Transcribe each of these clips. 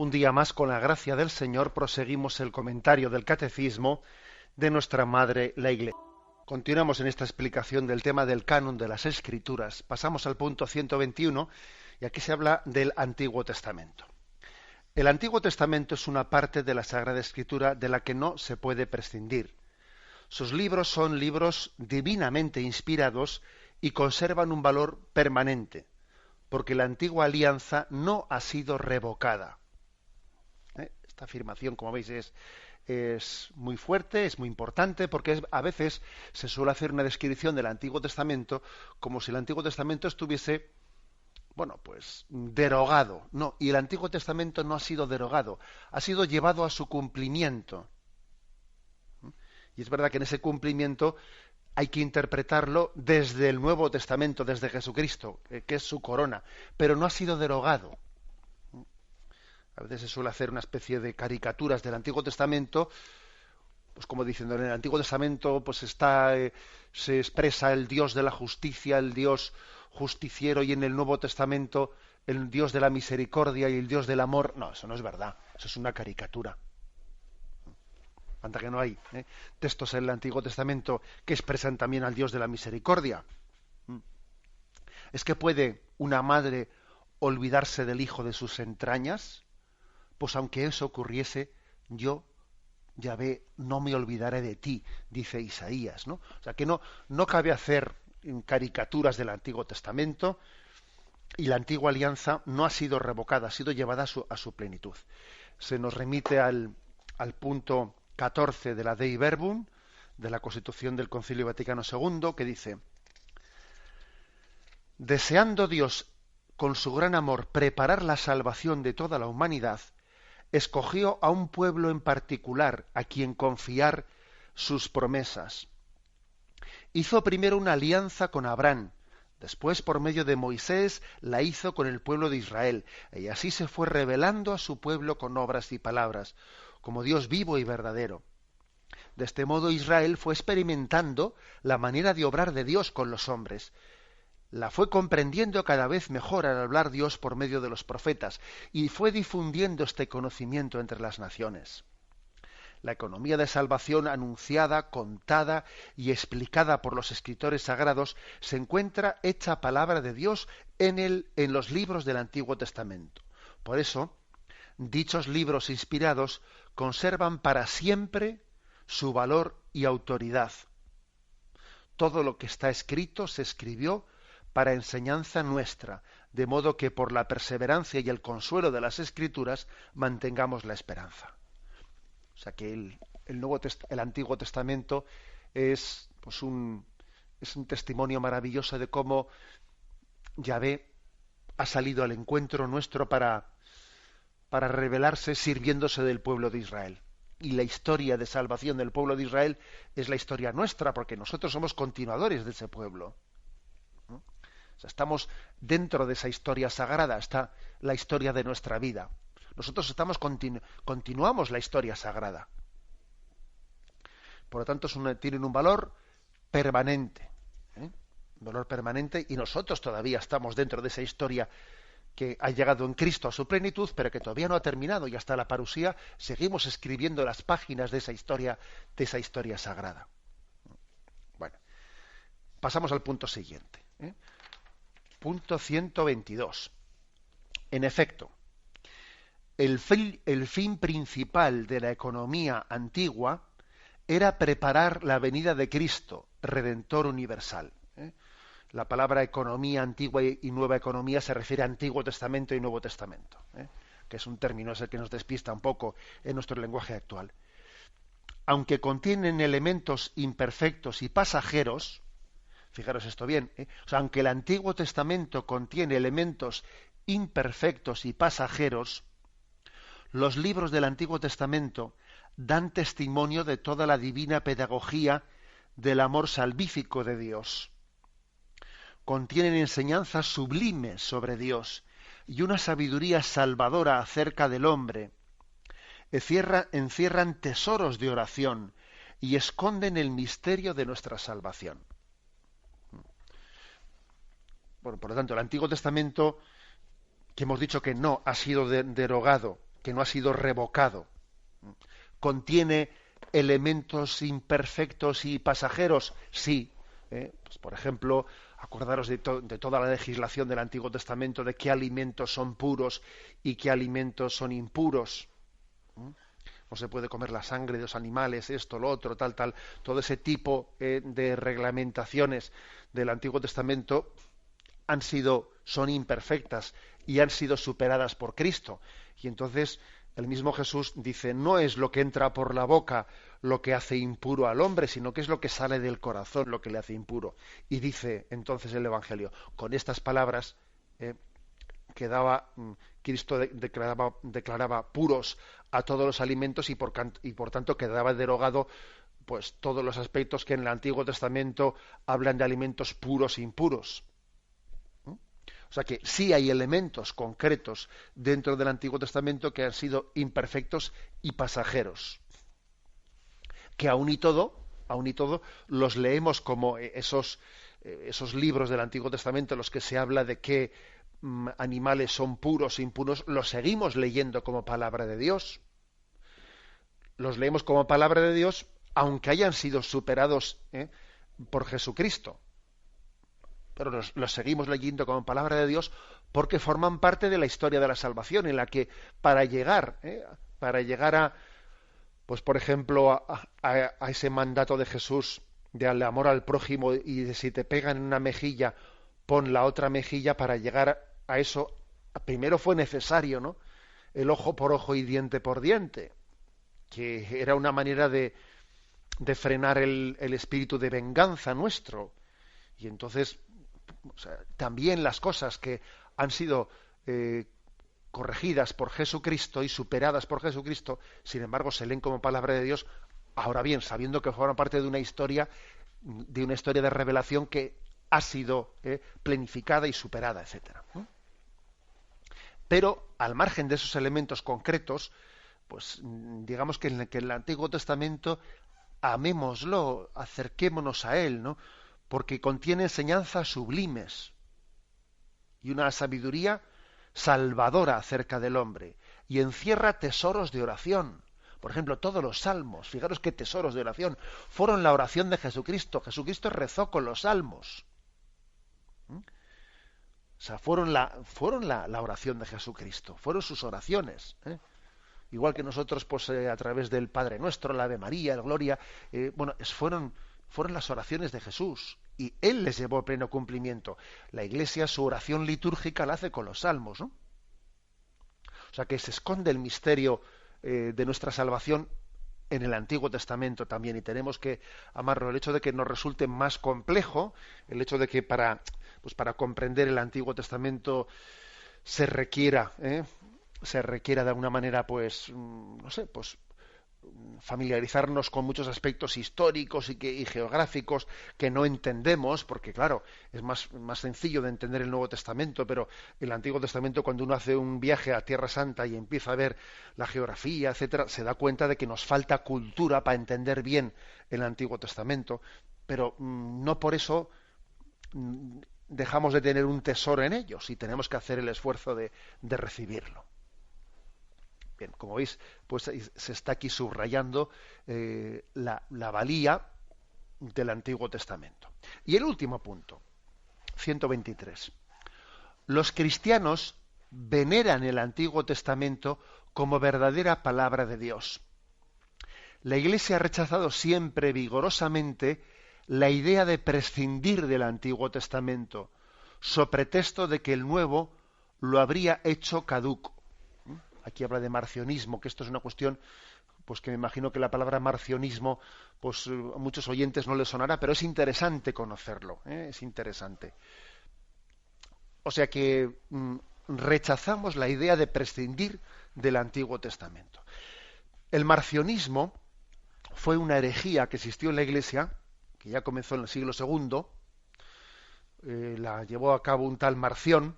Un día más, con la gracia del Señor, proseguimos el comentario del Catecismo de nuestra Madre, la Iglesia. Continuamos en esta explicación del tema del canon de las Escrituras. Pasamos al punto 121 y aquí se habla del Antiguo Testamento. El Antiguo Testamento es una parte de la Sagrada Escritura de la que no se puede prescindir. Sus libros son libros divinamente inspirados y conservan un valor permanente, porque la antigua alianza no ha sido revocada. Esta afirmación, como veis, es muy fuerte, es muy importante, porque a veces se suele hacer una descripción del Antiguo Testamento como si el Antiguo Testamento estuviese, bueno, pues derogado. No, y el Antiguo Testamento no ha sido derogado, ha sido llevado a su cumplimiento. Y es verdad que en ese cumplimiento hay que interpretarlo desde el Nuevo Testamento, desde Jesucristo, que es su corona, pero no ha sido derogado. A veces se suele hacer una especie de caricaturas del Antiguo Testamento, pues como diciendo, en el Antiguo Testamento pues se expresa el Dios de la justicia, el Dios justiciero, y en el Nuevo Testamento el Dios de la misericordia y el Dios del amor. No, eso no es verdad, eso es una caricatura. Anda que no hay textos en el Antiguo Testamento que expresan también al Dios de la misericordia. ¿Es que puede una madre olvidarse del hijo de sus entrañas? Pues aunque eso ocurriese, yo, Yahvé, no me olvidaré de ti, dice Isaías, ¿no? O sea que no cabe hacer caricaturas del Antiguo Testamento, y la antigua alianza no ha sido revocada, ha sido llevada a su plenitud. Se nos remite al punto 14 de la Dei Verbum, de la Constitución del Concilio Vaticano II, que dice: deseando Dios con su gran amor preparar la salvación de toda la humanidad, escogió a un pueblo en particular a quien confiar sus promesas. Hizo primero una alianza con Abraham, después por medio de Moisés la hizo con el pueblo de Israel, y así se fue revelando a su pueblo con obras y palabras, como Dios vivo y verdadero. De este modo Israel fue experimentando la manera de obrar de Dios con los hombres. La fue comprendiendo cada vez mejor al hablar Dios por medio de los profetas, y fue difundiendo este conocimiento entre las naciones. La economía de salvación anunciada, contada y explicada por los escritores sagrados se encuentra hecha palabra de Dios en los libros del Antiguo Testamento. Por eso, dichos libros inspirados conservan para siempre su valor y autoridad. Todo lo que está escrito se escribió para enseñanza nuestra, de modo que por la perseverancia y el consuelo de las Escrituras mantengamos la esperanza. O sea que el Antiguo Testamento es un testimonio maravilloso de cómo Yahvé ha salido al encuentro nuestro para revelarse sirviéndose del pueblo de Israel. Y la historia de salvación del pueblo de Israel es la historia nuestra, porque nosotros somos continuadores de ese pueblo. O sea, estamos dentro de esa historia sagrada, está la historia de nuestra vida. Nosotros continuamos la historia sagrada. Por lo tanto, tienen un valor permanente. Un valor permanente, y nosotros todavía estamos dentro de esa historia que ha llegado en Cristo a su plenitud, pero que todavía no ha terminado, y hasta la parusía seguimos escribiendo las páginas de esa historia sagrada. Bueno, pasamos al punto siguiente. Punto 122. En efecto, el fin principal de la economía antigua era preparar la venida de Cristo, Redentor universal. La palabra economía antigua y nueva economía se refiere a Antiguo Testamento y Nuevo Testamento, que es un término ese que nos despista un poco en nuestro lenguaje actual. Aunque contienen elementos imperfectos y pasajeros, fijaros esto bien, o sea, aunque el Antiguo Testamento contiene elementos imperfectos y pasajeros, los libros del Antiguo Testamento dan testimonio de toda la divina pedagogía del amor salvífico de Dios. Contienen enseñanzas sublimes sobre Dios y una sabiduría salvadora acerca del hombre. Encierran tesoros de oración y esconden el misterio de nuestra salvación. Bueno, por lo tanto, el Antiguo Testamento, que hemos dicho que no ha sido derogado, que no ha sido revocado. ¿Contiene elementos imperfectos y pasajeros? Sí. Pues, por ejemplo, acordaros de toda la legislación del Antiguo Testamento, de qué alimentos son puros y qué alimentos son impuros. No se puede comer la sangre de los animales, esto, lo otro, tal, tal. Todo ese tipo de reglamentaciones del Antiguo Testamento son imperfectas y han sido superadas por Cristo. Y entonces el mismo Jesús dice, no es lo que entra por la boca lo que hace impuro al hombre, sino que es lo que sale del corazón lo que le hace impuro. Y dice entonces el Evangelio, con estas palabras Cristo declaraba puros a todos los alimentos y por tanto quedaba derogado pues todos los aspectos que en el Antiguo Testamento hablan de alimentos puros e impuros. O sea que sí hay elementos concretos dentro del Antiguo Testamento que han sido imperfectos y pasajeros. Que aún y todo los leemos como esos libros del Antiguo Testamento en los que se habla de qué animales son puros e impuros, los seguimos leyendo como palabra de Dios. Los leemos como palabra de Dios, aunque hayan sido superados por Jesucristo. Pero los seguimos leyendo como palabra de Dios porque forman parte de la historia de la salvación, en la que para llegar a, pues por ejemplo, a ese mandato de Jesús del amor al prójimo y de si te pegan en una mejilla, pon la otra mejilla, para llegar a eso, primero fue necesario, ¿no?, el ojo por ojo y diente por diente, que era una manera de frenar el espíritu de venganza nuestro. Y entonces, o sea, también las cosas que han sido corregidas por Jesucristo y superadas por Jesucristo, sin embargo, se leen como palabra de Dios, ahora bien, sabiendo que forman parte de una historia de revelación que ha sido planificada y superada, etcétera. Pero, al margen de esos elementos concretos, pues digamos que en el Antiguo Testamento amémoslo, acerquémonos a él, ¿no?, porque contiene enseñanzas sublimes y una sabiduría salvadora acerca del hombre, y encierra tesoros de oración. Por ejemplo, todos los salmos, fijaros qué tesoros de oración, fueron la oración de Jesucristo. Jesucristo rezó con los salmos. O sea, fueron la oración de Jesucristo, fueron sus oraciones. Igual que nosotros, pues a través del Padre Nuestro, la Ave María, el Gloria, fueron las oraciones de Jesús, y Él les llevó a pleno cumplimiento. La Iglesia, su oración litúrgica la hace con los salmos, ¿no? O sea que se esconde el misterio de nuestra salvación en el Antiguo Testamento también, y tenemos que amarlo. El hecho de que nos resulte más complejo, el hecho de que para comprender el Antiguo Testamento se requiera de alguna manera, pues, no sé, pues familiarizarnos con muchos aspectos históricos y geográficos que no entendemos, porque claro, es más sencillo de entender el Nuevo Testamento, pero el Antiguo Testamento, cuando uno hace un viaje a Tierra Santa y empieza a ver la geografía, etcétera, se da cuenta de que nos falta cultura para entender bien el Antiguo Testamento, pero no por eso dejamos de tener un tesoro en ellos, y tenemos que hacer el esfuerzo de recibirlo. Bien, como veis, pues se está aquí subrayando la valía del Antiguo Testamento. Y el último punto, 123. Los cristianos veneran el Antiguo Testamento como verdadera palabra de Dios. La Iglesia ha rechazado siempre vigorosamente la idea de prescindir del Antiguo Testamento, so pretexto de que el Nuevo lo habría hecho caduco. Aquí habla de marcionismo, que esto es una cuestión, pues que me imagino que la palabra marcionismo, pues a muchos oyentes no les sonará, pero es interesante conocerlo, es interesante. O sea que rechazamos la idea de prescindir del Antiguo Testamento. El marcionismo fue una herejía que existió en la Iglesia, que ya comenzó en el siglo II, la llevó a cabo un tal Marción,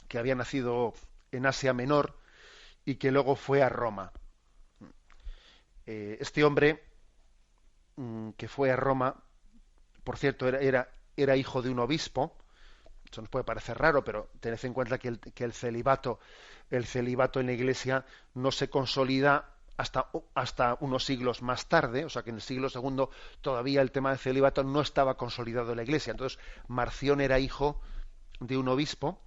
que había nacido en Asia Menor, y que luego fue a Roma. Este hombre que fue a Roma, por cierto, era hijo de un obispo, Esto nos puede parecer raro, pero tened en cuenta que el celibato en la Iglesia no se consolida hasta unos siglos más tarde, o sea que en el siglo segundo todavía el tema del celibato no estaba consolidado en la Iglesia. Entonces, Marción era hijo de un obispo,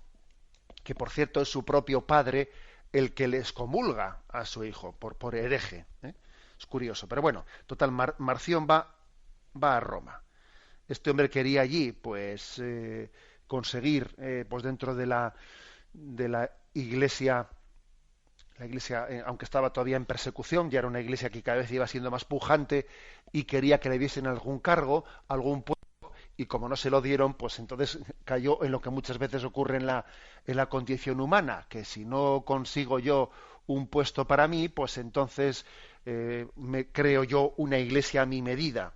que por cierto es su propio padre el que le excomulga a su hijo por hereje. Es curioso, pero bueno, total, Marción va a Roma. Este hombre quería allí, pues, conseguir, pues dentro de la iglesia, aunque estaba todavía en persecución, ya era una iglesia que cada vez iba siendo más pujante y quería que le diesen algún cargo, algún puesto, y como no se lo dieron, pues entonces cayó en lo que muchas veces ocurre en la condición humana, que si no consigo yo un puesto para mí, pues entonces me creo yo una iglesia a mi medida.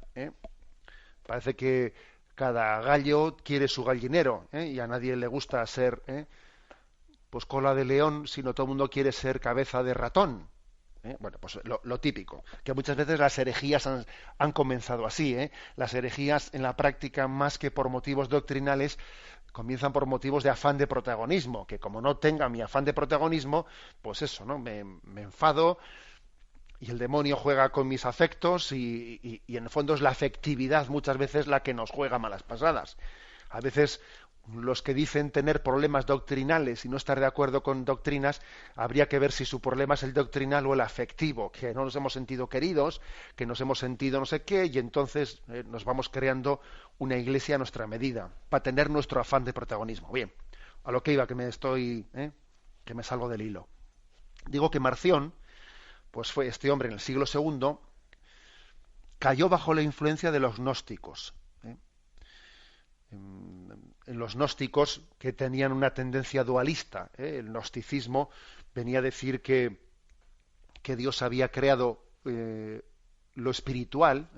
Parece que cada gallo quiere su gallinero, y a nadie le gusta ser pues cola de león, sino todo el mundo quiere ser cabeza de ratón. Bueno, pues lo típico, que muchas veces las herejías han comenzado así. Las herejías en la práctica, más que por motivos doctrinales, comienzan por motivos de afán de protagonismo, que como no tenga mi afán de protagonismo, pues eso, ¿no? Me enfado y el demonio juega con mis afectos y en el fondo es la afectividad muchas veces la que nos juega malas pasadas. A veces los que dicen tener problemas doctrinales y no estar de acuerdo con doctrinas, habría que ver si su problema es el doctrinal o el afectivo, que no nos hemos sentido queridos, que nos hemos sentido no sé qué, y entonces nos vamos creando una iglesia a nuestra medida, para tener nuestro afán de protagonismo. Bien, a lo que iba, que me salgo del hilo. Digo que Marción, pues fue este hombre en el siglo segundo, cayó bajo la influencia de los gnósticos. En los gnósticos, que tenían una tendencia dualista. El gnosticismo venía a decir que Dios había creado lo espiritual,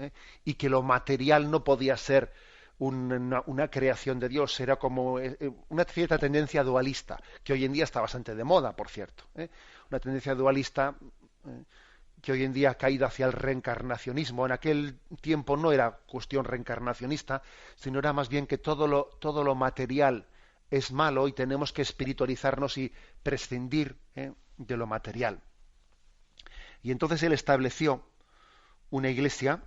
y que lo material no podía ser una creación de Dios. Era como una cierta tendencia dualista, que hoy en día está bastante de moda, por cierto. Una tendencia dualista que hoy en día ha caído hacia el reencarnacionismo. En aquel tiempo no era cuestión reencarnacionista, sino era más bien que todo lo material es malo y tenemos que espiritualizarnos y prescindir de lo material. Y entonces él estableció una iglesia,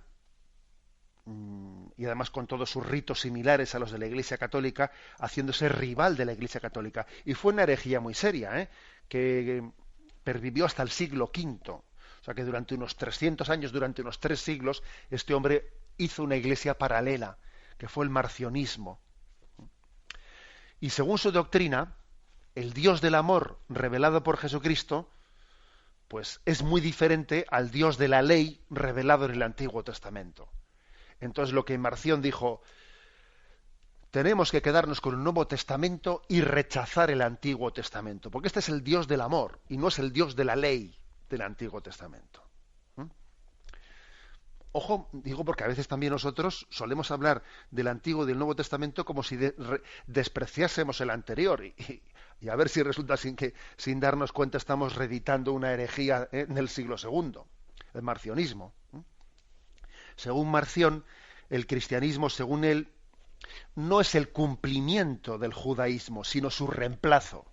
y además con todos sus ritos similares a los de la Iglesia Católica, haciéndose rival de la Iglesia Católica. Y fue una herejía muy seria, que pervivió hasta el siglo V. O sea que durante unos 300 años, durante unos 3 siglos, este hombre hizo una iglesia paralela, que fue el marcionismo. Y según su doctrina, el Dios del amor revelado por Jesucristo, pues es muy diferente al Dios de la ley revelado en el Antiguo Testamento. Entonces lo que Marción dijo: tenemos que quedarnos con el Nuevo Testamento y rechazar el Antiguo Testamento, porque este es el Dios del amor y no es el Dios de la ley del Antiguo Testamento. Ojo, digo, porque a veces también nosotros solemos hablar del Antiguo y del Nuevo Testamento como si despreciásemos el anterior, y a ver si resulta sin darnos cuenta estamos reeditando una herejía en el siglo segundo, el marcionismo. Según Marción, el cristianismo, según él, no es el cumplimiento del judaísmo, sino su reemplazo.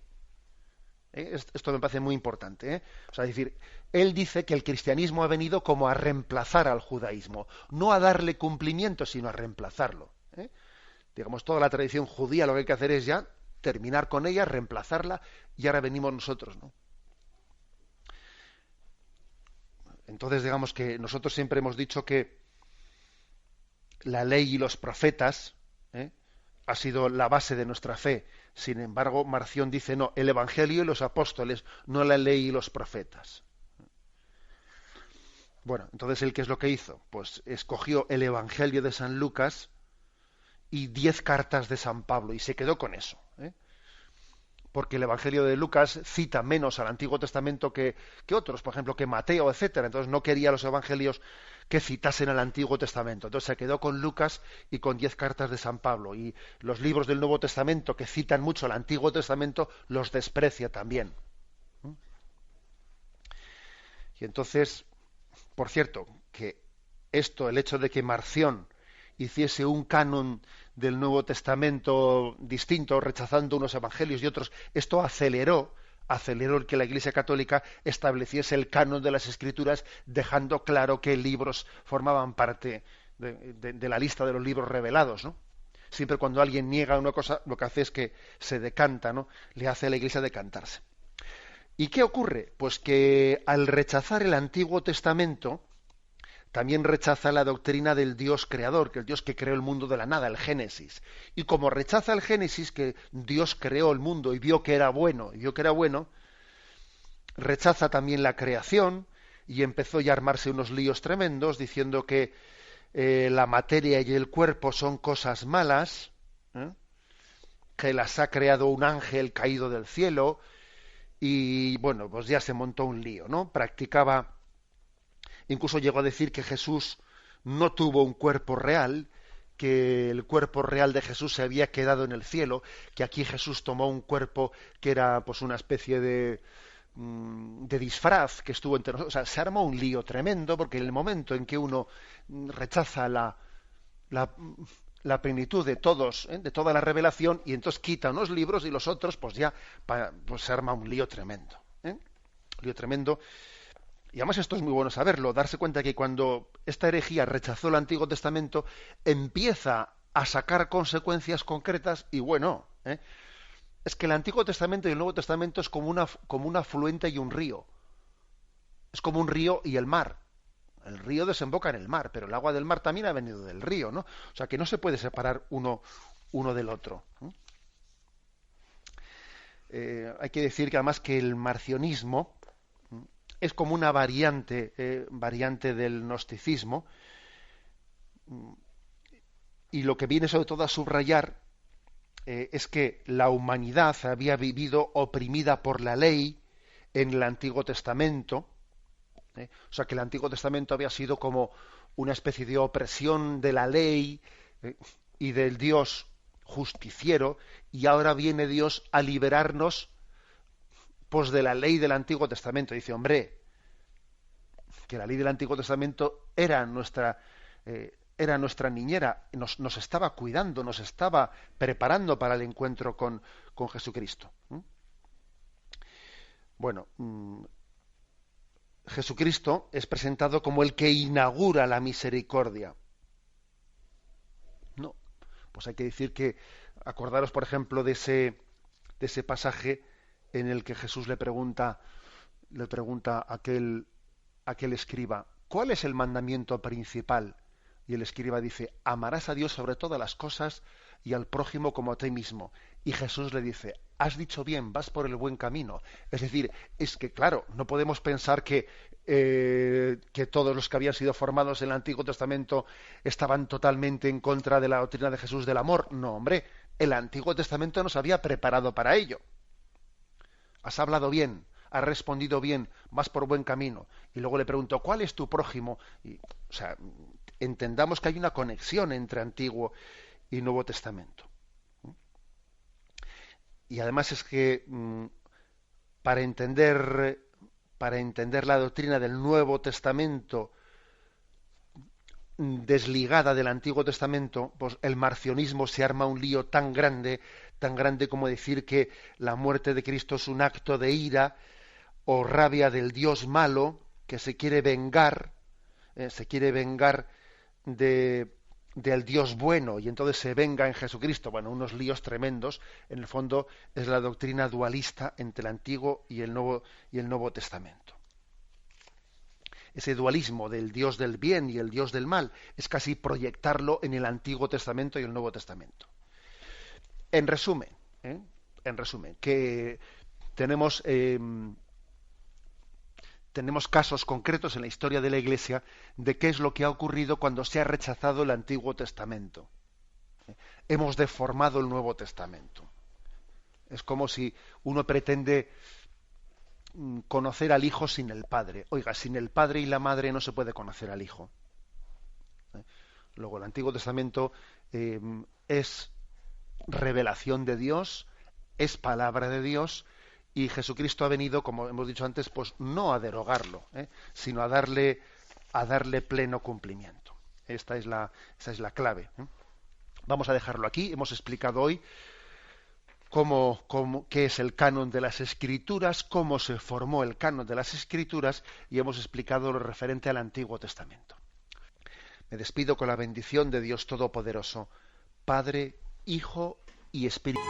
Esto me parece muy importante. O sea, es decir, él dice que el cristianismo ha venido como a reemplazar al judaísmo, no a darle cumplimiento, sino a reemplazarlo. Digamos, toda la tradición judía lo que hay que hacer es ya terminar con ella, reemplazarla, y ahora venimos nosotros, ¿no? Entonces, digamos que nosotros siempre hemos dicho que la ley y los profetas ha sido la base de nuestra fe. Sin embargo, Marción dice no, el Evangelio y los apóstoles, no la ley y los profetas. Bueno, entonces ¿él qué es lo que hizo? Pues escogió el Evangelio de San Lucas y 10 cartas de San Pablo, y se quedó con eso. Porque el Evangelio de Lucas cita menos al Antiguo Testamento que otros, por ejemplo, que Mateo, etcétera. Entonces no quería los evangelios que citasen al Antiguo Testamento. Entonces se quedó con Lucas y con 10 cartas de San Pablo. Y los libros del Nuevo Testamento que citan mucho al Antiguo Testamento los desprecia también. Y entonces, por cierto, que el hecho de que Marción hiciese un canon del Nuevo Testamento distinto, rechazando unos evangelios y otros, esto aceleró el que la Iglesia Católica estableciese el canon de las Escrituras, dejando claro qué libros formaban parte de la lista de los libros revelados, ¿no? Siempre cuando alguien niega una cosa, lo que hace es que se decanta, ¿no? Le hace a la Iglesia decantarse. ¿Y qué ocurre? Pues que al rechazar el Antiguo Testamento, también rechaza la doctrina del Dios creador, que el Dios que creó el mundo de la nada, el Génesis. Y como rechaza el Génesis, que Dios creó el mundo y vio que era bueno, rechaza también la creación y empezó ya a armarse unos líos tremendos diciendo que la materia y el cuerpo son cosas malas, que las ha creado un ángel caído del cielo, y bueno, pues ya se montó un lío, ¿no? Incluso llegó a decir que Jesús no tuvo un cuerpo real, que el cuerpo real de Jesús se había quedado en el cielo, que aquí Jesús tomó un cuerpo que era pues una especie de disfraz que estuvo entre nosotros. O sea, se armó un lío tremendo, porque en el momento en que uno rechaza la plenitud de todos, de toda la revelación, y entonces quita unos libros y los otros, pues ya pues se arma un lío tremendo. Un lío tremendo. Y además esto es muy bueno saberlo, darse cuenta que cuando esta herejía rechazó el Antiguo Testamento, empieza a sacar consecuencias concretas, y bueno, es que el Antiguo Testamento y el Nuevo Testamento es como un afluente y un río. Es como un río y el mar. El río desemboca en el mar, pero el agua del mar también ha venido del río, ¿no? O sea que no se puede separar uno del otro. Hay que decir que además que el marcionismo es como una variante del gnosticismo, y lo que viene sobre todo a subrayar es que la humanidad había vivido oprimida por la ley en el Antiguo Testamento, o sea que el Antiguo Testamento había sido como una especie de opresión de la ley y del Dios justiciero, y ahora viene Dios a liberarnos pues de la ley del Antiguo Testamento. Dice, hombre, que la ley del Antiguo Testamento era nuestra niñera, nos estaba cuidando, nos estaba preparando para el encuentro con Jesucristo. Bueno, Jesucristo es presentado como el que inaugura la misericordia. No, pues hay que decir que, acordaros por ejemplo de ese pasaje en el que Jesús le pregunta a aquel escriba, ¿cuál es el mandamiento principal? Y el escriba dice, amarás a Dios sobre todas las cosas y al prójimo como a ti mismo. Y Jesús le dice, has dicho bien, vas por el buen camino. Es decir, es que claro, no podemos pensar que todos los que habían sido formados en el Antiguo Testamento estaban totalmente en contra de la doctrina de Jesús del amor. No, hombre, el Antiguo Testamento nos había preparado para ello. Has hablado bien, has respondido bien, vas por buen camino. Y luego le pregunto, ¿cuál es tu prójimo? Y, o sea, entendamos que hay una conexión entre Antiguo y Nuevo Testamento. Y además es que para entender la doctrina del Nuevo Testamento desligada del Antiguo Testamento, pues el marcionismo se arma un lío tan grande como decir que la muerte de Cristo es un acto de ira o rabia del Dios malo que se quiere vengar del Dios bueno, y entonces se venga en Jesucristo. Bueno, unos líos tremendos. En el fondo es la doctrina dualista entre el Antiguo y el Nuevo Testamento. Ese dualismo del Dios del bien y el Dios del mal es casi proyectarlo en el Antiguo Testamento y el Nuevo Testamento. En resumen, que tenemos casos concretos en la historia de la Iglesia de qué es lo que ha ocurrido cuando se ha rechazado el Antiguo Testamento. Hemos deformado el Nuevo Testamento. Es como si uno pretende conocer al Hijo sin el Padre. Oiga, sin el Padre y la Madre no se puede conocer al Hijo. Luego, el Antiguo Testamento es revelación de Dios, es palabra de Dios, y Jesucristo ha venido, como hemos dicho antes, pues no a derogarlo, sino a darle pleno cumplimiento. Esta es la clave. Vamos a dejarlo aquí. Hemos explicado hoy qué es el canon de las Escrituras, cómo se formó el canon de las Escrituras, y hemos explicado lo referente al Antiguo Testamento. Me despido con la bendición de Dios Todopoderoso, Padre, Hijo y Espíritu.